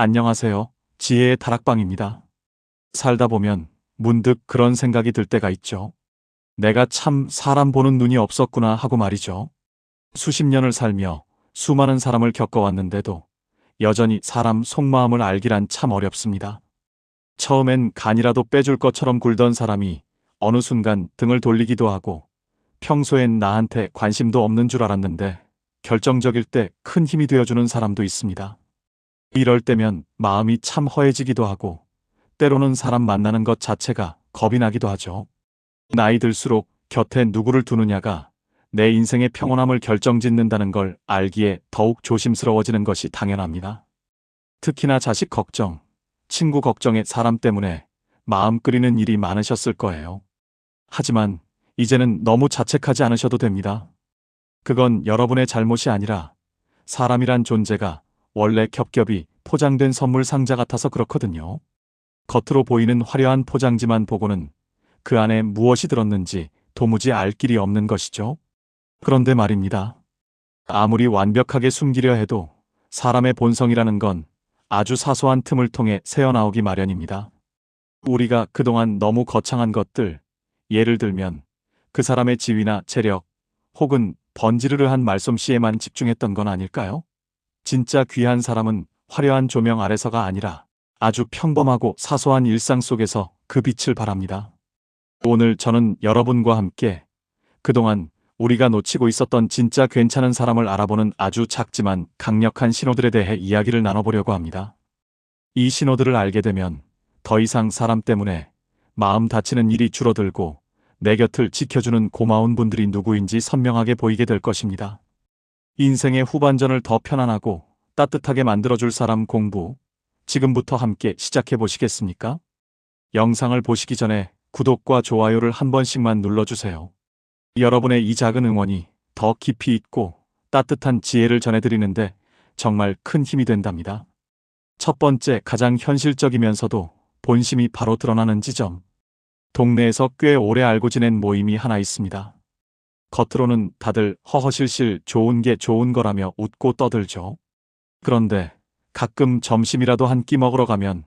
안녕하세요. 지혜의 다락방입니다. 살다 보면 문득 그런 생각이 들 때가 있죠. 내가 참 사람 보는 눈이 없었구나 하고 말이죠. 수십 년을 살며 수많은 사람을 겪어왔는데도 여전히 사람 속마음을 알기란 참 어렵습니다. 처음엔 간이라도 빼줄 것처럼 굴던 사람이 어느 순간 등을 돌리기도 하고 평소엔 나한테 관심도 없는 줄 알았는데 결정적일 때 큰 힘이 되어주는 사람도 있습니다. 이럴 때면 마음이 참 허해지기도 하고 때로는 사람 만나는 것 자체가 겁이 나기도 하죠. 나이 들수록 곁에 누구를 두느냐가 내 인생의 평온함을 결정짓는다는 걸 알기에 더욱 조심스러워지는 것이 당연합니다. 특히나 자식 걱정, 친구 걱정에 사람 때문에 마음 끓이는 일이 많으셨을 거예요. 하지만 이제는 너무 자책하지 않으셔도 됩니다. 그건 여러분의 잘못이 아니라 사람이란 존재가 원래 겹겹이 포장된 선물 상자 같아서 그렇거든요. 겉으로 보이는 화려한 포장지만 보고는 그 안에 무엇이 들었는지 도무지 알 길이 없는 것이죠. 그런데 말입니다. 아무리 완벽하게 숨기려 해도 사람의 본성이라는 건 아주 사소한 틈을 통해 새어나오기 마련입니다. 우리가 그동안 너무 거창한 것들, 예를 들면 그 사람의 지위나 재력, 혹은 번지르르한 말솜씨에만 집중했던 건 아닐까요? 진짜 귀한 사람은 화려한 조명 아래서가 아니라 아주 평범하고 사소한 일상 속에서 그 빛을 발합니다. 오늘 저는 여러분과 함께 그동안 우리가 놓치고 있었던 진짜 괜찮은 사람을 알아보는 아주 작지만 강력한 신호들에 대해 이야기를 나눠보려고 합니다. 이 신호들을 알게 되면 더 이상 사람 때문에 마음 다치는 일이 줄어들고 내 곁을 지켜주는 고마운 분들이 누구인지 선명하게 보이게 될 것입니다. 인생의 후반전을 더 편안하고 따뜻하게 만들어줄 사람 공부, 지금부터 함께 시작해 보시겠습니까? 영상을 보시기 전에 구독과 좋아요를 한 번씩만 눌러주세요. 여러분의 이 작은 응원이 더 깊이 있고 따뜻한 지혜를 전해드리는데 정말 큰 힘이 된답니다. 첫 번째, 가장 현실적이면서도 본심이 바로 드러나는 지점. 동네에서 꽤 오래 알고 지낸 모임이 하나 있습니다. 겉으로는 다들 허허실실 좋은 게 좋은 거라며 웃고 떠들죠. 그런데 가끔 점심이라도 한 끼 먹으러 가면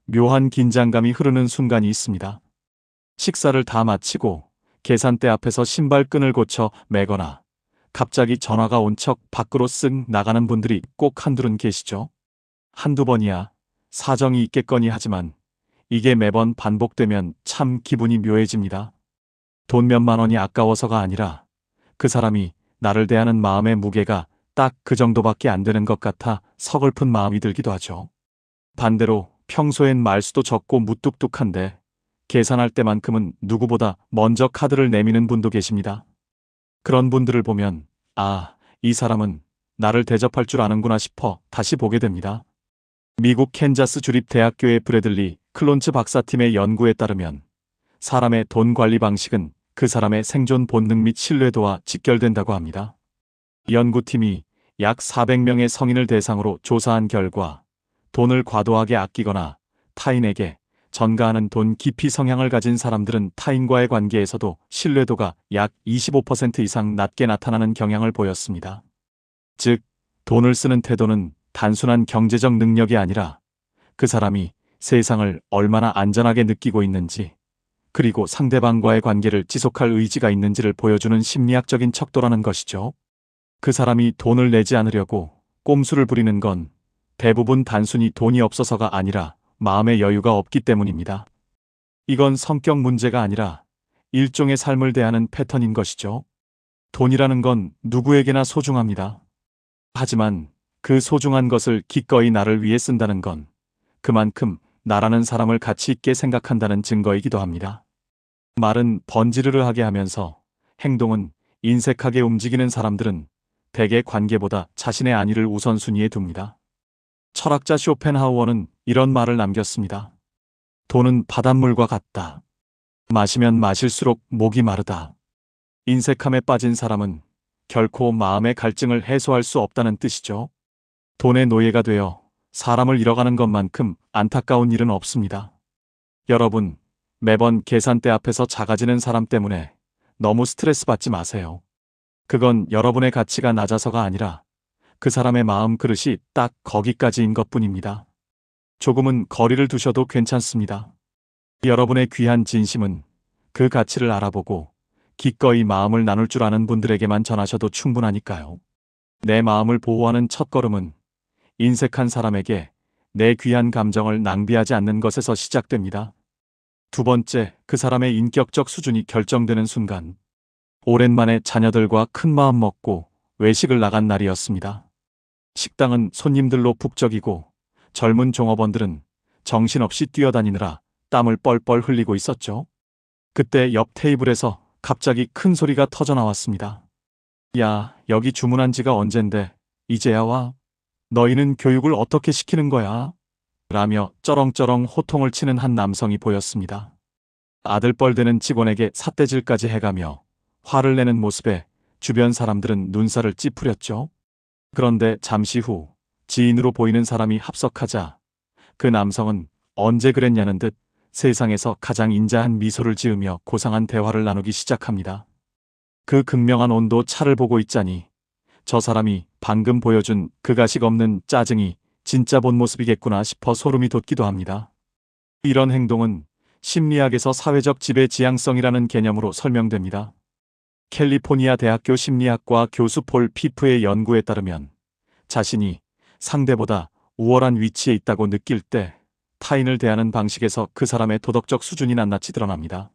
묘한 긴장감이 흐르는 순간이 있습니다. 식사를 다 마치고 계산대 앞에서 신발끈을 고쳐 매거나 갑자기 전화가 온 척 밖으로 쓱 나가는 분들이 꼭 한둘은 계시죠. 한두 번이야 사정이 있겠거니 하지만 이게 매번 반복되면 참 기분이 묘해집니다. 돈 몇만 원이 아까워서가 아니라 그 사람이 나를 대하는 마음의 무게가 딱 그 정도밖에 안 되는 것 같아 서글픈 마음이 들기도 하죠. 반대로 평소엔 말수도 적고 무뚝뚝한데 계산할 때만큼은 누구보다 먼저 카드를 내미는 분도 계십니다. 그런 분들을 보면 이 사람은 나를 대접할 줄 아는구나 싶어 다시 보게 됩니다. 미국 캔자스 주립대학교의 브래들리 클론츠 박사팀의 연구에 따르면 사람의 돈 관리 방식은 그 사람의 생존 본능 및 신뢰도와 직결된다고 합니다. 연구팀이 약 400명의 성인을 대상으로 조사한 결과 돈을 과도하게 아끼거나 타인에게 전가하는 돈 기피 성향을 가진 사람들은 타인과의 관계에서도 신뢰도가 약 25% 이상 낮게 나타나는 경향을 보였습니다. 즉, 돈을 쓰는 태도는 단순한 경제적 능력이 아니라 그 사람이 세상을 얼마나 안전하게 느끼고 있는지, 그리고 상대방과의 관계를 지속할 의지가 있는지를 보여주는 심리학적인 척도라는 것이죠. 그 사람이 돈을 내지 않으려고 꼼수를 부리는 건 대부분 단순히 돈이 없어서가 아니라 마음의 여유가 없기 때문입니다. 이건 성격 문제가 아니라 일종의 삶을 대하는 패턴인 것이죠. 돈이라는 건 누구에게나 소중합니다. 하지만 그 소중한 것을 기꺼이 나를 위해 쓴다는 건 그만큼 나라는 사람을 가치 있게 생각한다는 증거이기도 합니다. 말은 번지르르하게 하면서 행동은 인색하게 움직이는 사람들은 대개 관계보다 자신의 안위를 우선순위에 둡니다. 철학자 쇼펜하우어는 이런 말을 남겼습니다. 돈은 바닷물과 같다. 마시면 마실수록 목이 마르다. 인색함에 빠진 사람은 결코 마음의 갈증을 해소할 수 없다는 뜻이죠. 돈의 노예가 되어 사람을 잃어가는 것만큼 안타까운 일은 없습니다. 여러분, 매번 계산대 앞에서 작아지는 사람 때문에 너무 스트레스 받지 마세요. 그건 여러분의 가치가 낮아서가 아니라 그 사람의 마음 그릇이 딱 거기까지인 것뿐입니다. 조금은 거리를 두셔도 괜찮습니다. 여러분의 귀한 진심은 그 가치를 알아보고 기꺼이 마음을 나눌 줄 아는 분들에게만 전하셔도 충분하니까요. 내 마음을 보호하는 첫걸음은 인색한 사람에게 내 귀한 감정을 낭비하지 않는 것에서 시작됩니다. 두 번째, 그 사람의 인격적 수준이 결정되는 순간. 오랜만에 자녀들과 큰 마음 먹고 외식을 나간 날이었습니다. 식당은 손님들로 북적이고 젊은 종업원들은 정신없이 뛰어다니느라 땀을 뻘뻘 흘리고 있었죠. 그때 옆 테이블에서 갑자기 큰 소리가 터져 나왔습니다. 야, 여기 주문한 지가 언젠데 이제야 와? 너희는 교육을 어떻게 시키는 거야? 라며 쩌렁쩌렁 호통을 치는 한 남성이 보였습니다. 아들뻘되는 직원에게 삿대질까지 해가며 화를 내는 모습에 주변 사람들은 눈살을 찌푸렸죠. 그런데 잠시 후 지인으로 보이는 사람이 합석하자 그 남성은 언제 그랬냐는 듯 세상에서 가장 인자한 미소를 지으며 고상한 대화를 나누기 시작합니다. 그 극명한 온도 차를 보고 있자니 저 사람이 방금 보여준 그 가식 없는 짜증이 진짜 본 모습이겠구나 싶어 소름이 돋기도 합니다. 이런 행동은 심리학에서 사회적 지배 지향성이라는 개념으로 설명됩니다. 캘리포니아 대학교 심리학과 교수 폴 피프의 연구에 따르면 자신이 상대보다 우월한 위치에 있다고 느낄 때 타인을 대하는 방식에서 그 사람의 도덕적 수준이 낱낱이 드러납니다.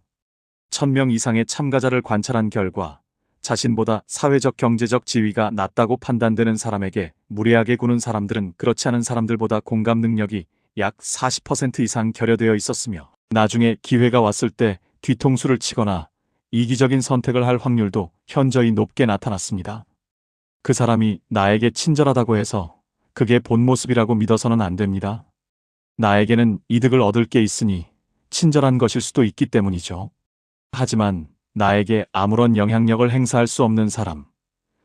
1000명 이상의 참가자를 관찰한 결과 자신보다 사회적 경제적 지위가 낮다고 판단되는 사람에게 무례하게 구는 사람들은 그렇지 않은 사람들보다 공감 능력이 약 40% 이상 결여되어 있었으며 나중에 기회가 왔을 때 뒤통수를 치거나 이기적인 선택을 할 확률도 현저히 높게 나타났습니다. 그 사람이 나에게 친절하다고 해서 그게 본 모습이라고 믿어서는 안 됩니다. 나에게는 이득을 얻을 게 있으니 친절한 것일 수도 있기 때문이죠. 하지만 나에게 아무런 영향력을 행사할 수 없는 사람,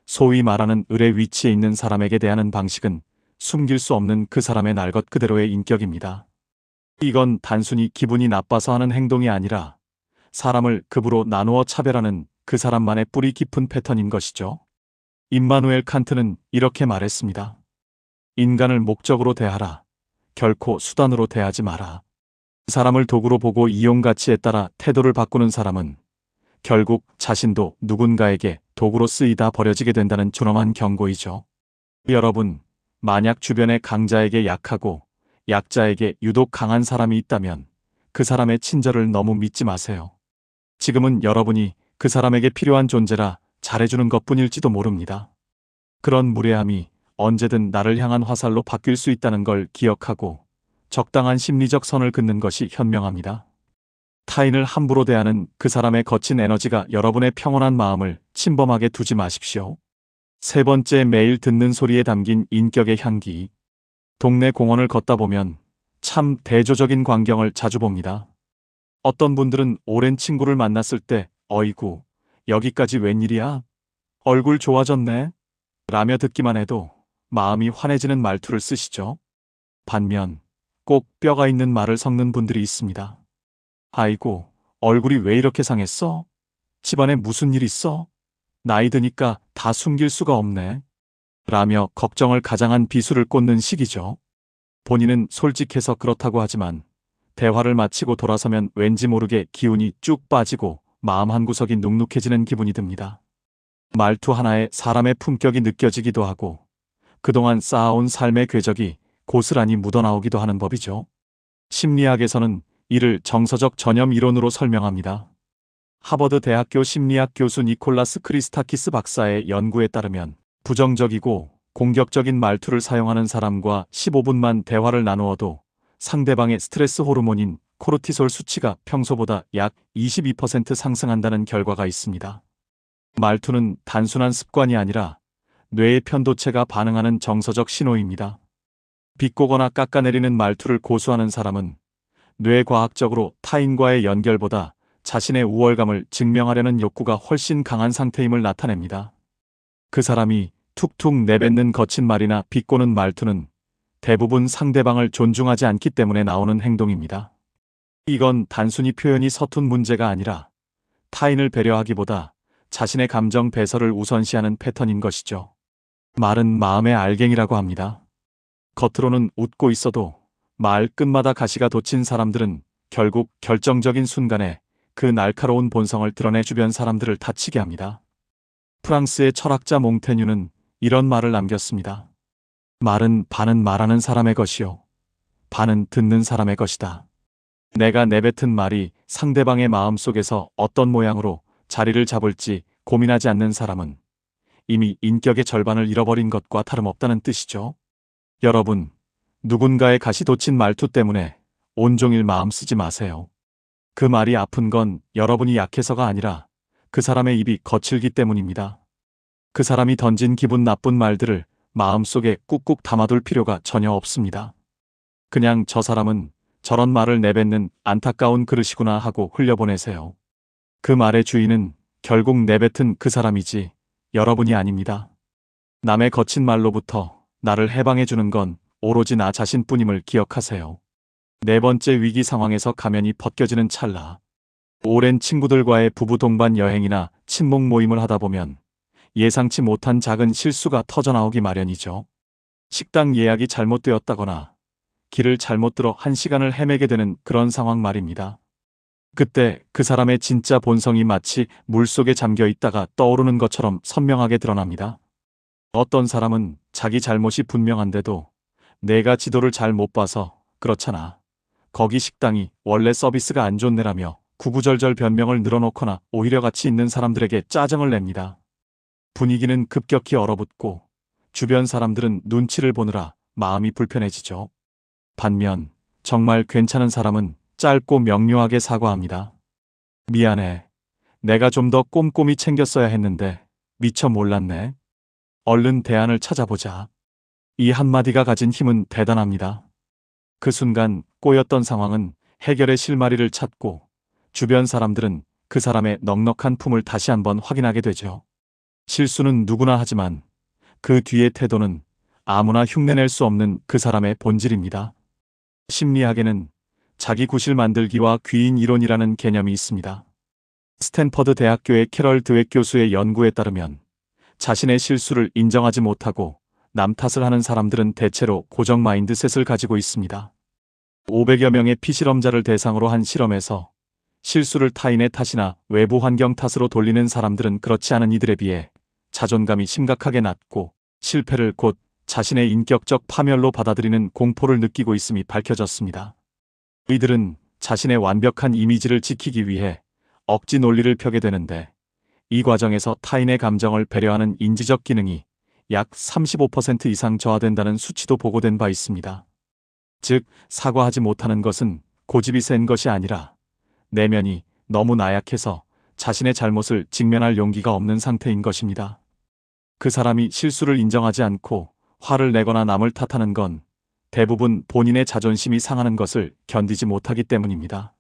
소위 말하는 을의 위치에 있는 사람에게 대하는 방식은 숨길 수 없는 그 사람의 날 것 그대로의 인격입니다. 이건 단순히 기분이 나빠서 하는 행동이 아니라 사람을 급으로 나누어 차별하는 그 사람만의 뿌리 깊은 패턴인 것이죠. 임마누엘 칸트는 이렇게 말했습니다. 인간을 목적으로 대하라. 결코 수단으로 대하지 마라. 사람을 도구로 보고 이용 가치에 따라 태도를 바꾸는 사람은 결국 자신도 누군가에게 도구로 쓰이다 버려지게 된다는 존엄한 경고이죠. 여러분, 만약 주변에 강자에게 약하고 약자에게 유독 강한 사람이 있다면 그 사람의 친절을 너무 믿지 마세요. 지금은 여러분이 그 사람에게 필요한 존재라 잘해주는 것뿐일지도 모릅니다. 그런 무례함이 언제든 나를 향한 화살로 바뀔 수 있다는 걸 기억하고 적당한 심리적 선을 긋는 것이 현명합니다. 타인을 함부로 대하는 그 사람의 거친 에너지가 여러분의 평온한 마음을 침범하게 두지 마십시오. 세 번째, 매일 듣는 소리에 담긴 인격의 향기. 동네 공원을 걷다 보면 참 대조적인 광경을 자주 봅니다. 어떤 분들은 오랜 친구를 만났을 때 어이구, 여기까지 웬일이야? 얼굴 좋아졌네? 라며 듣기만 해도 마음이 환해지는 말투를 쓰시죠. 반면 꼭 뼈가 있는 말을 섞는 분들이 있습니다. 아이고, 얼굴이 왜 이렇게 상했어? 집안에 무슨 일 있어? 나이 드니까 다 숨길 수가 없네. 라며 걱정을 가장한 비수를 꽂는 시기죠. 본인은 솔직해서 그렇다고 하지만 대화를 마치고 돌아서면 왠지 모르게 기운이 쭉 빠지고 마음 한구석이 눅눅해지는 기분이 듭니다. 말투 하나에 사람의 품격이 느껴지기도 하고 그동안 쌓아온 삶의 궤적이 고스란히 묻어나오기도 하는 법이죠. 심리학에서는 이를 정서적 전염 이론으로 설명합니다. 하버드 대학교 심리학 교수 니콜라스 크리스타키스 박사의 연구에 따르면 부정적이고 공격적인 말투를 사용하는 사람과 15분만 대화를 나누어도 상대방의 스트레스 호르몬인 코르티솔 수치가 평소보다 약 22% 상승한다는 결과가 있습니다. 말투는 단순한 습관이 아니라 뇌의 편도체가 반응하는 정서적 신호입니다. 비꼬거나 깎아내리는 말투를 고수하는 사람은 뇌과학적으로 타인과의 연결보다 자신의 우월감을 증명하려는 욕구가 훨씬 강한 상태임을 나타냅니다. 그 사람이 툭툭 내뱉는 거친 말이나 비꼬는 말투는 대부분 상대방을 존중하지 않기 때문에 나오는 행동입니다. 이건 단순히 표현이 서툰 문제가 아니라 타인을 배려하기보다 자신의 감정 배설을 우선시하는 패턴인 것이죠. 말은 마음의 알갱이라고 합니다. 겉으로는 웃고 있어도 말 끝마다 가시가 돋친 사람들은 결국 결정적인 순간에 그 날카로운 본성을 드러내 주변 사람들을 다치게 합니다. 프랑스의 철학자 몽테뉴는 이런 말을 남겼습니다. 말은 반은 말하는 사람의 것이요, 반은 듣는 사람의 것이다. 내가 내뱉은 말이 상대방의 마음 속에서 어떤 모양으로 자리를 잡을지 고민하지 않는 사람은 이미 인격의 절반을 잃어버린 것과 다름없다는 뜻이죠. 여러분, 누군가의 가시 돋친 말투 때문에 온종일 마음 쓰지 마세요. 그 말이 아픈 건 여러분이 약해서가 아니라 그 사람의 입이 거칠기 때문입니다. 그 사람이 던진 기분 나쁜 말들을 마음속에 꾹꾹 담아둘 필요가 전혀 없습니다. 그냥 저 사람은 저런 말을 내뱉는 안타까운 그릇이구나 하고 흘려보내세요. 그 말의 주인은 결국 내뱉은 그 사람이지 여러분이 아닙니다. 남의 거친 말로부터 나를 해방해주는 건 오로지 나 자신뿐임을 기억하세요. 네 번째 위기 상황에서 가면이 벗겨지는 찰나. 오랜 친구들과의 부부 동반 여행이나 친목 모임을 하다 보면 예상치 못한 작은 실수가 터져나오기 마련이죠. 식당 예약이 잘못되었다거나 길을 잘못 들어 1시간을 헤매게 되는 그런 상황 말입니다. 그때 그 사람의 진짜 본성이 마치 물속에 잠겨 있다가 떠오르는 것처럼 선명하게 드러납니다. 어떤 사람은 자기 잘못이 분명한데도 내가 지도를 잘 못 봐서 그렇잖아, 거기 식당이 원래 서비스가 안 좋네라며 구구절절 변명을 늘어놓거나 오히려 같이 있는 사람들에게 짜증을 냅니다. 분위기는 급격히 얼어붙고 주변 사람들은 눈치를 보느라 마음이 불편해지죠. 반면 정말 괜찮은 사람은 짧고 명료하게 사과합니다. 미안해. 내가 좀 더 꼼꼼히 챙겼어야 했는데 미처 몰랐네. 얼른 대안을 찾아보자. 이 한마디가 가진 힘은 대단합니다. 그 순간 꼬였던 상황은 해결의 실마리를 찾고 주변 사람들은 그 사람의 넉넉한 품을 다시 한번 확인하게 되죠. 실수는 누구나 하지만 그 뒤의 태도는 아무나 흉내낼 수 없는 그 사람의 본질입니다. 심리학에는 자기 구실 만들기와 귀인 이론이라는 개념이 있습니다. 스탠퍼드 대학교의 캐럴 드웻 교수의 연구에 따르면 자신의 실수를 인정하지 못하고 남 탓을 하는 사람들은 대체로 고정 마인드셋을 가지고 있습니다. 500여 명의 피실험자를 대상으로 한 실험에서 실수를 타인의 탓이나 외부 환경 탓으로 돌리는 사람들은 그렇지 않은 이들에 비해 자존감이 심각하게 낮고 실패를 곧 자신의 인격적 파멸로 받아들이는 공포를 느끼고 있음이 밝혀졌습니다. 이들은 자신의 완벽한 이미지를 지키기 위해 억지 논리를 펴게 되는데 이 과정에서 타인의 감정을 배려하는 인지적 기능이 약 35% 이상 저하된다는 수치도 보고된 바 있습니다. 즉, 사과하지 못하는 것은 고집이 센 것이 아니라 내면이 너무 나약해서 자신의 잘못을 직면할 용기가 없는 상태인 것입니다. 그 사람이 실수를 인정하지 않고 화를 내거나 남을 탓하는 건 대부분 본인의 자존심이 상하는 것을 견디지 못하기 때문입니다.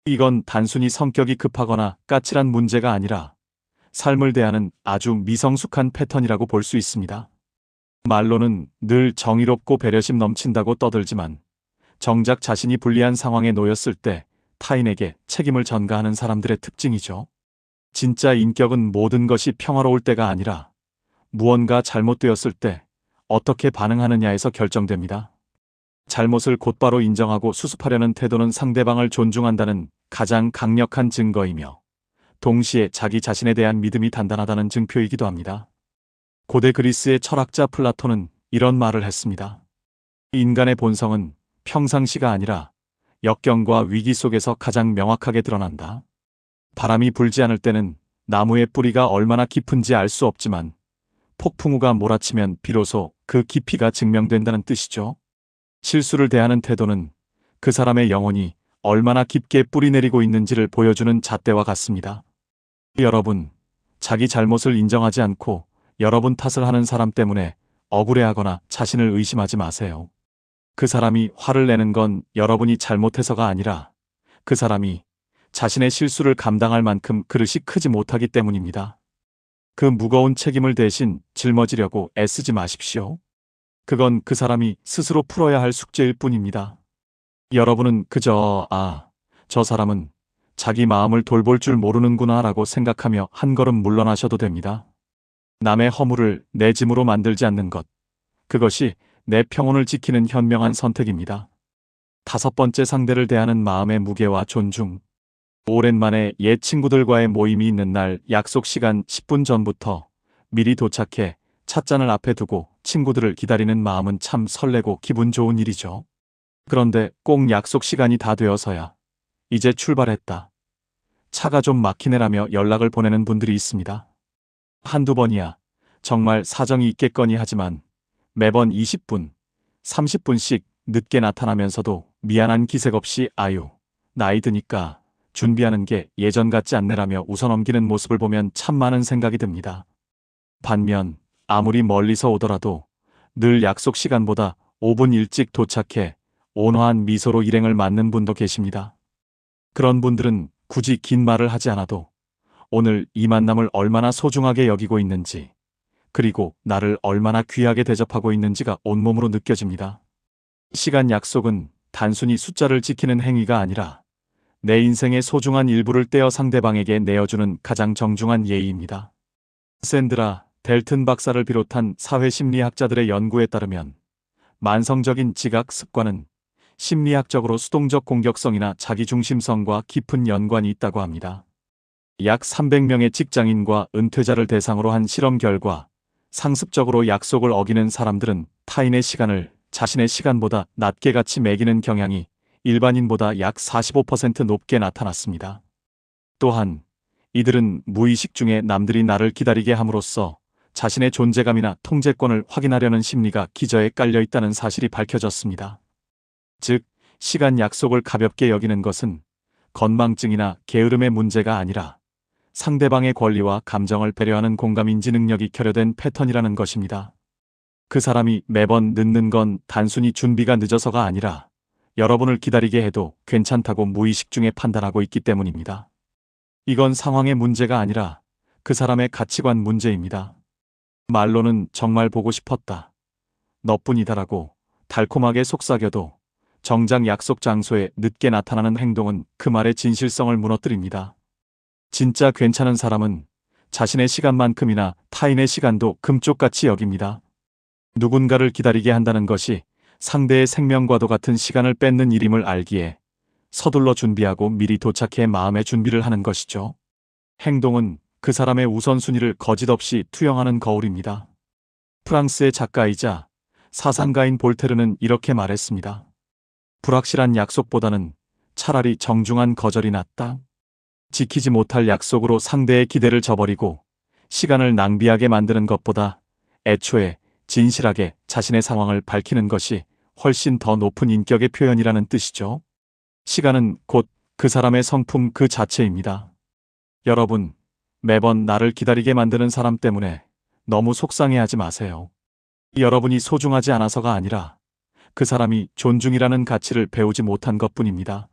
이건 단순히 성격이 급하거나 까칠한 문제가 아니라 삶을 대하는 아주 미성숙한 패턴이라고 볼 수 있습니다. 말로는 늘 정의롭고 배려심 넘친다고 떠들지만 정작 자신이 불리한 상황에 놓였을 때 타인에게 책임을 전가하는 사람들의 특징이죠. 진짜 인격은 모든 것이 평화로울 때가 아니라 무언가 잘못되었을 때 어떻게 반응하느냐에서 결정됩니다. 잘못을 곧바로 인정하고 수습하려는 태도는 상대방을 존중한다는 가장 강력한 증거이며 동시에 자기 자신에 대한 믿음이 단단하다는 증표이기도 합니다. 고대 그리스의 철학자 플라톤은 이런 말을 했습니다. 인간의 본성은 평상시가 아니라 역경과 위기 속에서 가장 명확하게 드러난다. 바람이 불지 않을 때는 나무의 뿌리가 얼마나 깊은지 알 수 없지만 폭풍우가 몰아치면 비로소 그 깊이가 증명된다는 뜻이죠. 실수를 대하는 태도는 그 사람의 영혼이 얼마나 깊게 뿌리내리고 있는지를 보여주는 잣대와 같습니다. 여러분, 자기 잘못을 인정하지 않고 여러분 탓을 하는 사람 때문에 억울해하거나 자신을 의심하지 마세요. 그 사람이 화를 내는 건 여러분이 잘못해서가 아니라 그 사람이 자신의 실수를 감당할 만큼 그릇이 크지 못하기 때문입니다. 그 무거운 책임을 대신 짊어지려고 애쓰지 마십시오. 그건 그 사람이 스스로 풀어야 할 숙제일 뿐입니다. 여러분은 그저 저 사람은 자기 마음을 돌볼 줄 모르는구나 라고 생각하며 한 걸음 물러나셔도 됩니다. 남의 허물을 내 짐으로 만들지 않는 것, 그것이 내 평온을 지키는 현명한 선택입니다. 5번째, 상대를 대하는 마음의 무게와 존중. 오랜만에 옛 친구들과의 모임이 있는 날, 약속 시간 10분 전부터 미리 도착해 찻잔을 앞에 두고 친구들을 기다리는 마음은 참 설레고 기분 좋은 일이죠. 그런데 꼭 약속 시간이 다 되어서야 이제 출발했다, 차가 좀 막히네라며 연락을 보내는 분들이 있습니다. 한두 번이야 정말 사정이 있겠거니 하지만 매번 20분, 30분씩 늦게 나타나면서도 미안한 기색 없이 아유, 나이 드니까 준비하는 게 예전 같지 않네라며 웃어넘기는 모습을 보면 참 많은 생각이 듭니다. 반면 아무리 멀리서 오더라도 늘 약속 시간보다 5분 일찍 도착해 온화한 미소로 일행을 맞는 분도 계십니다. 그런 분들은 굳이 긴 말을 하지 않아도 오늘 이 만남을 얼마나 소중하게 여기고 있는지, 그리고 나를 얼마나 귀하게 대접하고 있는지가 온몸으로 느껴집니다. 시간 약속은 단순히 숫자를 지키는 행위가 아니라 내 인생의 소중한 일부를 떼어 상대방에게 내어주는 가장 정중한 예의입니다. 샌드라 델튼 박사를 비롯한 사회심리학자들의 연구에 따르면 만성적인 지각 습관은 심리학적으로 수동적 공격성이나 자기중심성과 깊은 연관이 있다고 합니다. 약 300명의 직장인과 은퇴자를 대상으로 한 실험 결과 상습적으로 약속을 어기는 사람들은 타인의 시간을 자신의 시간보다 낮게 가치 매기는 경향이 일반인보다 약 45% 높게 나타났습니다. 또한 이들은 무의식 중에 남들이 나를 기다리게 함으로써 자신의 존재감이나 통제권을 확인하려는 심리가 기저에 깔려 있다는 사실이 밝혀졌습니다. 즉, 시간 약속을 가볍게 여기는 것은 건망증이나 게으름의 문제가 아니라 상대방의 권리와 감정을 배려하는 공감인지 능력이 결여된 패턴이라는 것입니다. 그 사람이 매번 늦는 건 단순히 준비가 늦어서가 아니라 여러분을 기다리게 해도 괜찮다고 무의식 중에 판단하고 있기 때문입니다. 이건 상황의 문제가 아니라 그 사람의 가치관 문제입니다. 말로는 정말 보고 싶었다, 너뿐이다라고 달콤하게 속삭여도 정작 약속 장소에 늦게 나타나는 행동은 그 말의 진실성을 무너뜨립니다. 진짜 괜찮은 사람은 자신의 시간만큼이나 타인의 시간도 금쪽같이 여깁니다. 누군가를 기다리게 한다는 것이 상대의 생명과도 같은 시간을 뺏는 일임을 알기에 서둘러 준비하고 미리 도착해 마음의 준비를 하는 것이죠. 행동은 그 사람의 우선순위를 거짓없이 투영하는 거울입니다. 프랑스의 작가이자 사상가인 볼테르는 이렇게 말했습니다. 불확실한 약속보다는 차라리 정중한 거절이 낫다. 지키지 못할 약속으로 상대의 기대를 저버리고 시간을 낭비하게 만드는 것보다 애초에 진실하게 자신의 상황을 밝히는 것이 훨씬 더 높은 인격의 표현이라는 뜻이죠. 시간은 곧 그 사람의 성품 그 자체입니다. 여러분, 매번 나를 기다리게 만드는 사람 때문에 너무 속상해하지 마세요. 여러분이 소중하지 않아서가 아니라 그 사람이 존중이라는 가치를 배우지 못한 것뿐입니다.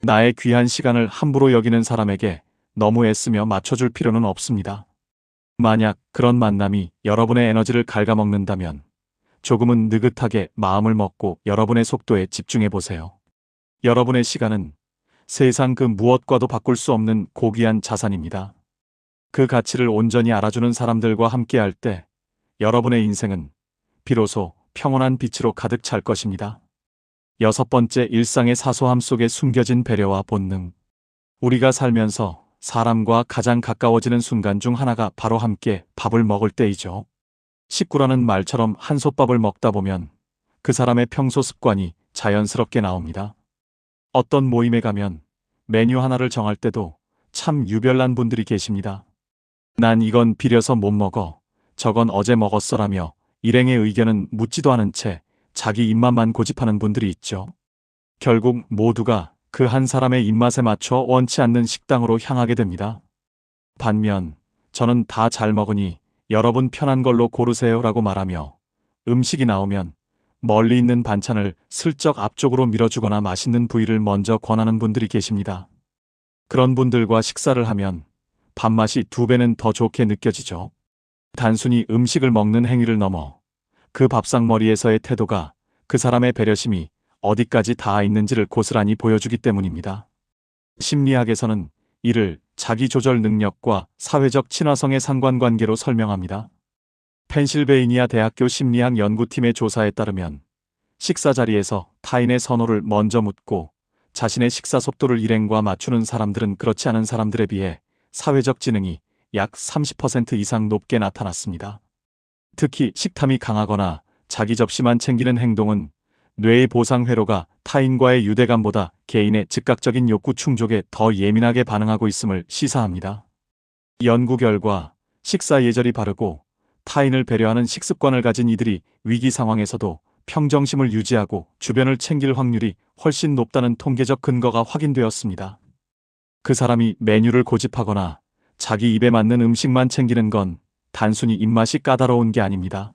나의 귀한 시간을 함부로 여기는 사람에게 너무 애쓰며 맞춰줄 필요는 없습니다. 만약 그런 만남이 여러분의 에너지를 갉아먹는다면 조금은 느긋하게 마음을 먹고 여러분의 속도에 집중해 보세요. 여러분의 시간은 세상 그 무엇과도 바꿀 수 없는 고귀한 자산입니다. 그 가치를 온전히 알아주는 사람들과 함께할 때 여러분의 인생은 비로소 평온한 빛으로 가득 찰 것입니다. 6번째, 일상의 사소함 속에 숨겨진 배려와 본능. 우리가 살면서 사람과 가장 가까워지는 순간 중 하나가 바로 함께 밥을 먹을 때이죠. 식구라는 말처럼 한솥밥을 먹다 보면 그 사람의 평소 습관이 자연스럽게 나옵니다. 어떤 모임에 가면 메뉴 하나를 정할 때도 참 유별난 분들이 계십니다. 난 이건 비려서 못 먹어, 저건 어제 먹었어라며 일행의 의견은 묻지도 않은 채 자기 입맛만 고집하는 분들이 있죠. 결국 모두가 그 한 사람의 입맛에 맞춰 원치 않는 식당으로 향하게 됩니다. 반면 저는 다 잘 먹으니 여러분 편한 걸로 고르세요라고 말하며 음식이 나오면 멀리 있는 반찬을 슬쩍 앞쪽으로 밀어주거나 맛있는 부위를 먼저 권하는 분들이 계십니다. 그런 분들과 식사를 하면 밥맛이 2배는 더 좋게 느껴지죠. 단순히 음식을 먹는 행위를 넘어 그 밥상머리에서의 태도가 그 사람의 배려심이 어디까지 닿아 있는지를 고스란히 보여주기 때문입니다. 심리학에서는 이를 자기조절 능력과 사회적 친화성의 상관관계로 설명합니다. 펜실베이니아 대학교 심리학 연구팀의 조사에 따르면 식사 자리에서 타인의 선호를 먼저 묻고 자신의 식사 속도를 일행과 맞추는 사람들은 그렇지 않은 사람들에 비해 사회적 지능이 약 30% 이상 높게 나타났습니다. 특히 식탐이 강하거나 자기 접시만 챙기는 행동은 뇌의 보상 회로가 타인과의 유대감보다 개인의 즉각적인 욕구 충족에 더 예민하게 반응하고 있음을 시사합니다. 연구 결과 식사 예절이 바르고 타인을 배려하는 식습관을 가진 이들이 위기 상황에서도 평정심을 유지하고 주변을 챙길 확률이 훨씬 높다는 통계적 근거가 확인되었습니다. 그 사람이 메뉴를 고집하거나 자기 입에 맞는 음식만 챙기는 건 단순히 입맛이 까다로운 게 아닙니다.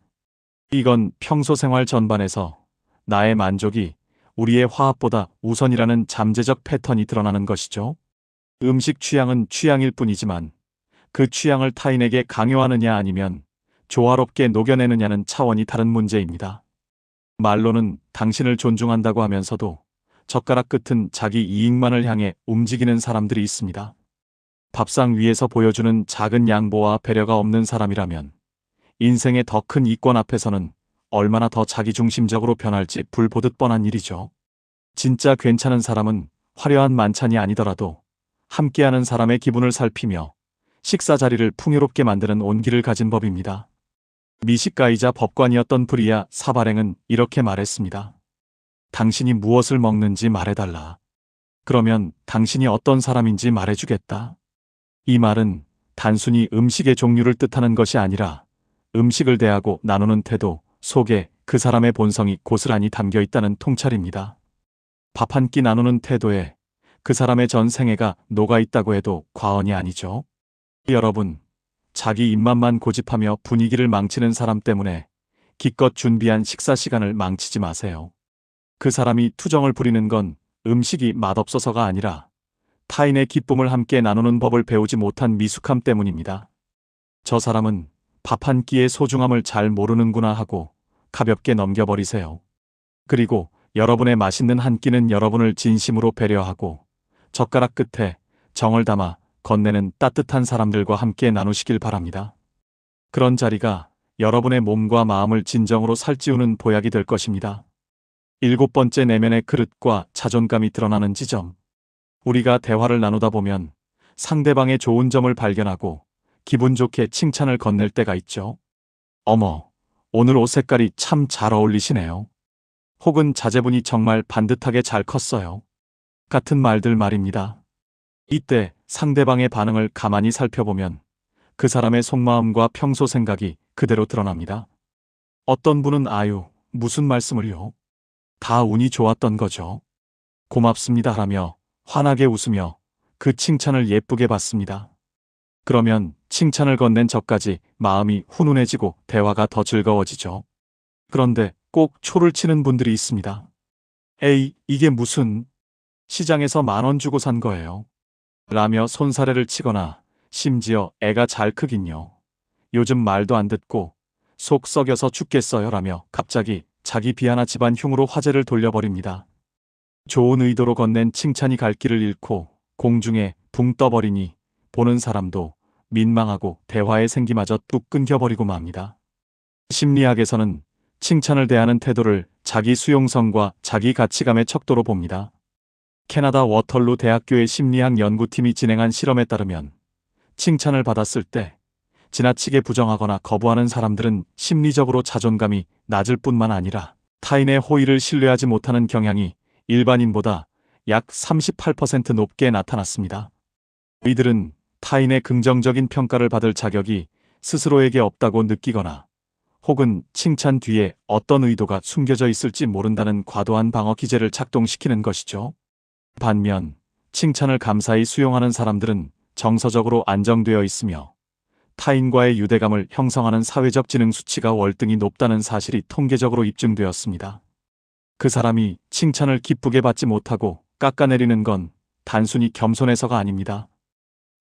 이건 평소 생활 전반에서 나의 만족이 우리의 화합보다 우선이라는 잠재적 패턴이 드러나는 것이죠. 음식 취향은 취향일 뿐이지만 그 취향을 타인에게 강요하느냐 아니면 조화롭게 녹여내느냐는 차원이 다른 문제입니다. 말로는 당신을 존중한다고 하면서도 젓가락 끝은 자기 이익만을 향해 움직이는 사람들이 있습니다. 밥상 위에서 보여주는 작은 양보와 배려가 없는 사람이라면 인생의 더 큰 이권 앞에서는 얼마나 더 자기중심적으로 변할지 불보듯 뻔한 일이죠. 진짜 괜찮은 사람은 화려한 만찬이 아니더라도 함께하는 사람의 기분을 살피며 식사 자리를 풍요롭게 만드는 온기를 가진 법입니다. 미식가이자 법관이었던 브리아 사바랭은 이렇게 말했습니다. 당신이 무엇을 먹는지 말해달라. 그러면 당신이 어떤 사람인지 말해주겠다. 이 말은 단순히 음식의 종류를 뜻하는 것이 아니라 음식을 대하고 나누는 태도 속에 그 사람의 본성이 고스란히 담겨 있다는 통찰입니다. 밥 한 끼 나누는 태도에 그 사람의 전 생애가 녹아 있다고 해도 과언이 아니죠. 여러분, 자기 입맛만 고집하며 분위기를 망치는 사람 때문에 기껏 준비한 식사 시간을 망치지 마세요. 그 사람이 투정을 부리는 건 음식이 맛없어서가 아니라 타인의 기쁨을 함께 나누는 법을 배우지 못한 미숙함 때문입니다. 저 사람은 밥 한 끼의 소중함을 잘 모르는구나 하고 가볍게 넘겨버리세요. 그리고 여러분의 맛있는 한 끼는 여러분을 진심으로 배려하고 젓가락 끝에 정을 담아 건네는 따뜻한 사람들과 함께 나누시길 바랍니다. 그런 자리가 여러분의 몸과 마음을 진정으로 살찌우는 보약이 될 것입니다. 7번째, 내면의 그릇과 자존감이 드러나는 지점. 우리가 대화를 나누다 보면 상대방의 좋은 점을 발견하고 기분 좋게 칭찬을 건넬 때가 있죠. 어머, 오늘 옷 색깔이 참 잘 어울리시네요. 혹은 자제분이 정말 반듯하게 잘 컸어요. 같은 말들 말입니다. 이때 상대방의 반응을 가만히 살펴보면 그 사람의 속마음과 평소 생각이 그대로 드러납니다. 어떤 분은 아유, 무슨 말씀을요? 다 운이 좋았던 거죠. 고맙습니다 하며 환하게 웃으며 그 칭찬을 예쁘게 받습니다. 그러면 칭찬을 건넨 저까지 마음이 훈훈해지고 대화가 더 즐거워지죠. 그런데 꼭 초를 치는 분들이 있습니다. 에이, 이게 무슨 시장에서 10,000원 주고 산 거예요. 라며 손사래를 치거나 심지어 애가 잘 크긴요. 요즘 말도 안 듣고 속 썩여서 죽겠어요 라며 갑자기 자기 비하나 집안 흉으로 화제를 돌려버립니다. 좋은 의도로 건넨 칭찬이 갈 길을 잃고 공중에 붕 떠버리니 보는 사람도 민망하고 대화의 생기마저 뚝 끊겨버리고 맙니다. 심리학에서는 칭찬을 대하는 태도를 자기 수용성과 자기 가치감의 척도로 봅니다. 캐나다 워털루 대학교의 심리학 연구팀이 진행한 실험에 따르면 칭찬을 받았을 때 지나치게 부정하거나 거부하는 사람들은 심리적으로 자존감이 낮을 뿐만 아니라 타인의 호의를 신뢰하지 못하는 경향이 일반인보다 약 38% 높게 나타났습니다. 이들은 타인의 긍정적인 평가를 받을 자격이 스스로에게 없다고 느끼거나 혹은 칭찬 뒤에 어떤 의도가 숨겨져 있을지 모른다는 과도한 방어 기제를 작동시키는 것이죠. 반면 칭찬을 감사히 수용하는 사람들은 정서적으로 안정되어 있으며 타인과의 유대감을 형성하는 사회적 지능 수치가 월등히 높다는 사실이 통계적으로 입증되었습니다. 그 사람이 칭찬을 기쁘게 받지 못하고 깎아내리는 건 단순히 겸손해서가 아닙니다.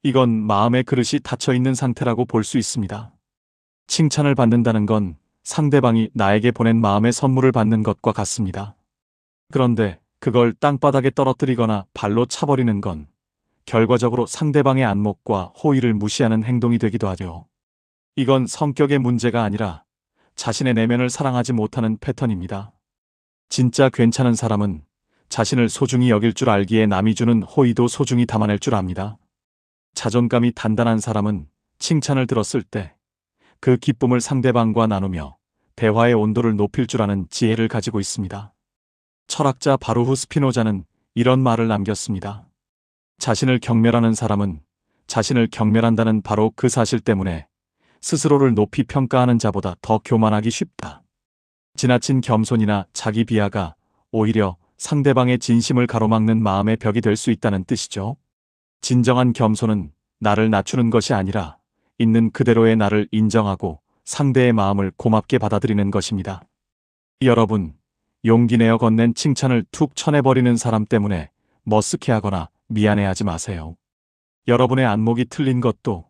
이건 마음의 그릇이 닫혀있는 상태라고 볼 수 있습니다. 칭찬을 받는다는 건 상대방이 나에게 보낸 마음의 선물을 받는 것과 같습니다. 그런데 그걸 땅바닥에 떨어뜨리거나 발로 차버리는 건 결과적으로 상대방의 안목과 호의를 무시하는 행동이 되기도 하죠. 이건 성격의 문제가 아니라 자신의 내면을 사랑하지 못하는 패턴입니다. 진짜 괜찮은 사람은 자신을 소중히 여길 줄 알기에 남이 주는 호의도 소중히 담아낼 줄 압니다. 자존감이 단단한 사람은 칭찬을 들었을 때 그 기쁨을 상대방과 나누며 대화의 온도를 높일 줄 아는 지혜를 가지고 있습니다. 철학자 바루흐 스피노자는 이런 말을 남겼습니다. 자신을 경멸하는 사람은 자신을 경멸한다는 바로 그 사실 때문에 스스로를 높이 평가하는 자보다 더 교만하기 쉽다. 지나친 겸손이나 자기 비하가 오히려 상대방의 진심을 가로막는 마음의 벽이 될 수 있다는 뜻이죠. 진정한 겸손은 나를 낮추는 것이 아니라 있는 그대로의 나를 인정하고 상대의 마음을 고맙게 받아들이는 것입니다. 여러분, 용기 내어 건넨 칭찬을 툭 쳐내버리는 사람 때문에 머쓱해하거나 미안해하지 마세요. 여러분의 안목이 틀린 것도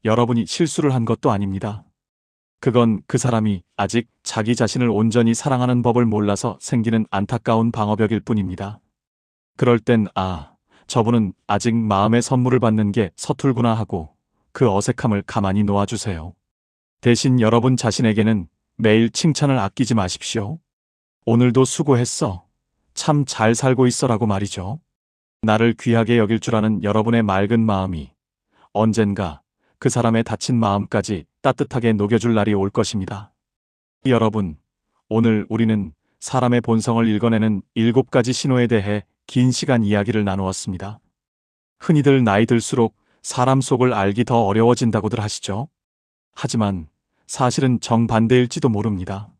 여러분이 실수를 한 것도 아닙니다. 그건 그 사람이 아직 자기 자신을 온전히 사랑하는 법을 몰라서 생기는 안타까운 방어벽일 뿐입니다. 그럴 땐 저분은 아직 마음의 선물을 받는 게 서툴구나 하고 그 어색함을 가만히 놓아주세요. 대신 여러분 자신에게는 매일 칭찬을 아끼지 마십시오. 오늘도 수고했어. 참 잘 살고 있어라고 말이죠. 나를 귀하게 여길 줄 아는 여러분의 맑은 마음이 언젠가 그 사람의 다친 마음까지 따뜻하게 녹여줄 날이 올 것입니다. 여러분, 오늘 우리는 사람의 본성을 읽어내는 7가지 신호에 대해 긴 시간 이야기를 나누었습니다. 흔히들 나이 들수록 사람 속을 알기 더 어려워진다고들 하시죠. 하지만 사실은 정반대일지도 모릅니다.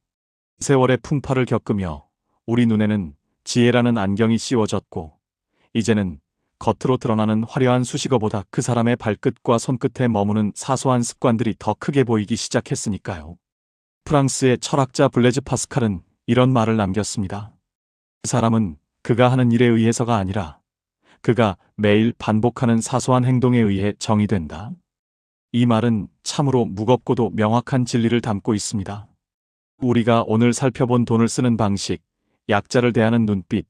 세월의 풍파를 겪으며 우리 눈에는 지혜라는 안경이 씌워졌고 이제는 겉으로 드러나는 화려한 수식어보다 그 사람의 발끝과 손끝에 머무는 사소한 습관들이 더 크게 보이기 시작했으니까요. 프랑스의 철학자 블레즈 파스칼은 이런 말을 남겼습니다. 그 사람은 그가 하는 일에 의해서가 아니라 그가 매일 반복하는 사소한 행동에 의해 정의된다. 이 말은 참으로 무겁고도 명확한 진리를 담고 있습니다. 우리가 오늘 살펴본 돈을 쓰는 방식, 약자를 대하는 눈빛,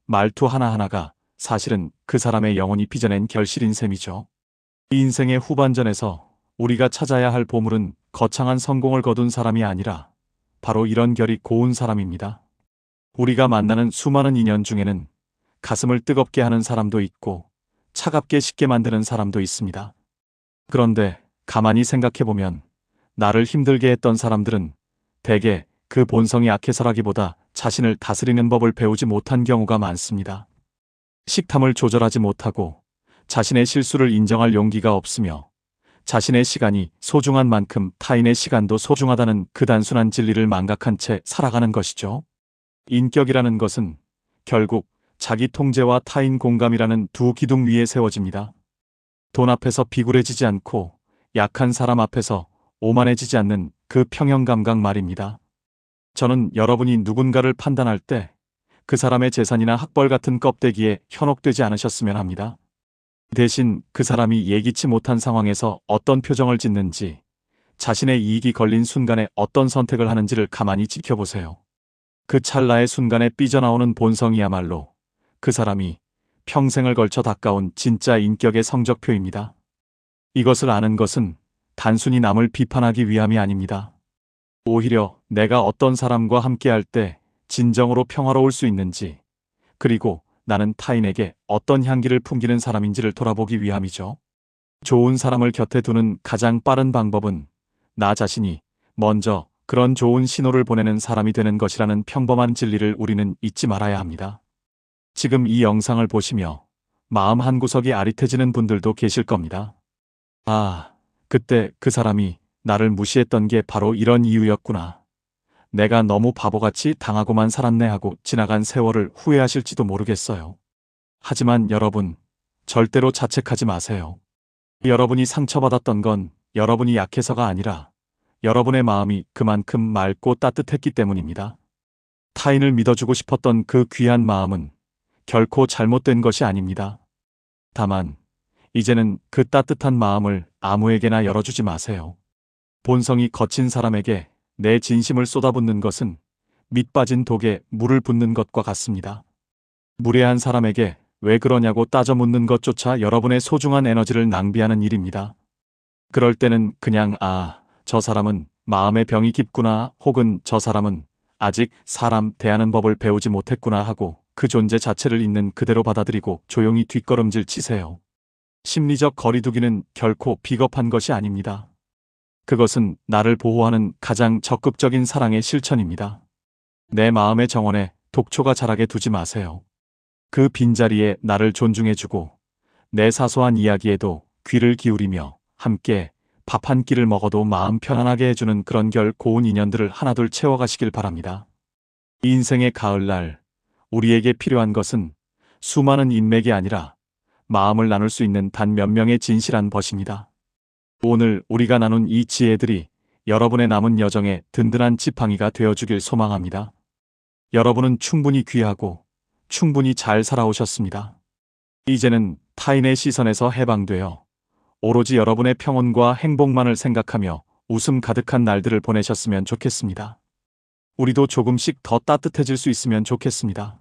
말투 하나하나가 사실은 그 사람의 영혼이 빚어낸 결실인 셈이죠. 이 인생의 후반전에서 우리가 찾아야 할 보물은 거창한 성공을 거둔 사람이 아니라 바로 이런 결이 고운 사람입니다. 우리가 만나는 수많은 인연 중에는 가슴을 뜨겁게 하는 사람도 있고 차갑게 식게 만드는 사람도 있습니다. 그런데 가만히 생각해보면 나를 힘들게 했던 사람들은 대개 그 본성이 약해서라기보다 자신을 다스리는 법을 배우지 못한 경우가 많습니다. 식탐을 조절하지 못하고 자신의 실수를 인정할 용기가 없으며 자신의 시간이 소중한 만큼 타인의 시간도 소중하다는 그 단순한 진리를 망각한 채 살아가는 것이죠. 인격이라는 것은 결국 자기 통제와 타인 공감이라는 두 기둥 위에 세워집니다. 돈 앞에서 비굴해지지 않고 약한 사람 앞에서 오만해지지 않는 그 평형감각 말입니다. 저는 여러분이 누군가를 판단할 때 그 사람의 재산이나 학벌 같은 껍데기에 현혹되지 않으셨으면 합니다. 대신 그 사람이 예기치 못한 상황에서 어떤 표정을 짓는지, 자신의 이익이 걸린 순간에 어떤 선택을 하는지를 가만히 지켜보세요. 그 찰나의 순간에 삐져나오는 본성이야말로 그 사람이 평생을 걸쳐 닦아온 진짜 인격의 성적표입니다. 이것을 아는 것은 단순히 남을 비판하기 위함이 아닙니다. 오히려 내가 어떤 사람과 함께할 때 진정으로 평화로울 수 있는지, 그리고 나는 타인에게 어떤 향기를 풍기는 사람인지를 돌아보기 위함이죠. 좋은 사람을 곁에 두는 가장 빠른 방법은 나 자신이 먼저 그런 좋은 신호를 보내는 사람이 되는 것이라는 평범한 진리를 우리는 잊지 말아야 합니다. 지금 이 영상을 보시며 마음 한구석이 아릿해지는 분들도 계실 겁니다. 그때 그 사람이 나를 무시했던 게 바로 이런 이유였구나. 내가 너무 바보같이 당하고만 살았네 하고 지나간 세월을 후회하실지도 모르겠어요. 하지만 여러분, 절대로 자책하지 마세요. 여러분이 상처받았던 건 여러분이 약해서가 아니라 여러분의 마음이 그만큼 맑고 따뜻했기 때문입니다. 타인을 믿어주고 싶었던 그 귀한 마음은 결코 잘못된 것이 아닙니다. 다만 이제는 그 따뜻한 마음을 아무에게나 열어주지 마세요. 본성이 거친 사람에게 내 진심을 쏟아붓는 것은 밑 빠진 독에 물을 붓는 것과 같습니다. 무례한 사람에게 왜 그러냐고 따져 묻는 것조차 여러분의 소중한 에너지를 낭비하는 일입니다. 그럴 때는 그냥 저 사람은 마음의 병이 깊구나, 혹은 저 사람은 아직 사람 대하는 법을 배우지 못했구나 하고 그 존재 자체를 있는 그대로 받아들이고 조용히 뒷걸음질 치세요. 심리적 거리두기는 결코 비겁한 것이 아닙니다. 그것은 나를 보호하는 가장 적극적인 사랑의 실천입니다. 내 마음의 정원에 독초가 자라게 두지 마세요. 그 빈자리에 나를 존중해주고 내 사소한 이야기에도 귀를 기울이며 함께 밥 한 끼를 먹어도 마음 편안하게 해주는 그런 고운 인연들을 하나둘 채워가시길 바랍니다. 인생의 가을날, 우리에게 필요한 것은 수많은 인맥이 아니라 마음을 나눌 수 있는 단 몇 명의 진실한 벗입니다. 오늘 우리가 나눈 이 지혜들이 여러분의 남은 여정에 든든한 지팡이가 되어주길 소망합니다. 여러분은 충분히 귀하고 충분히 잘 살아오셨습니다. 이제는 타인의 시선에서 해방되어 오로지 여러분의 평온과 행복만을 생각하며 웃음 가득한 날들을 보내셨으면 좋겠습니다. 우리도 조금씩 더 따뜻해질 수 있으면 좋겠습니다.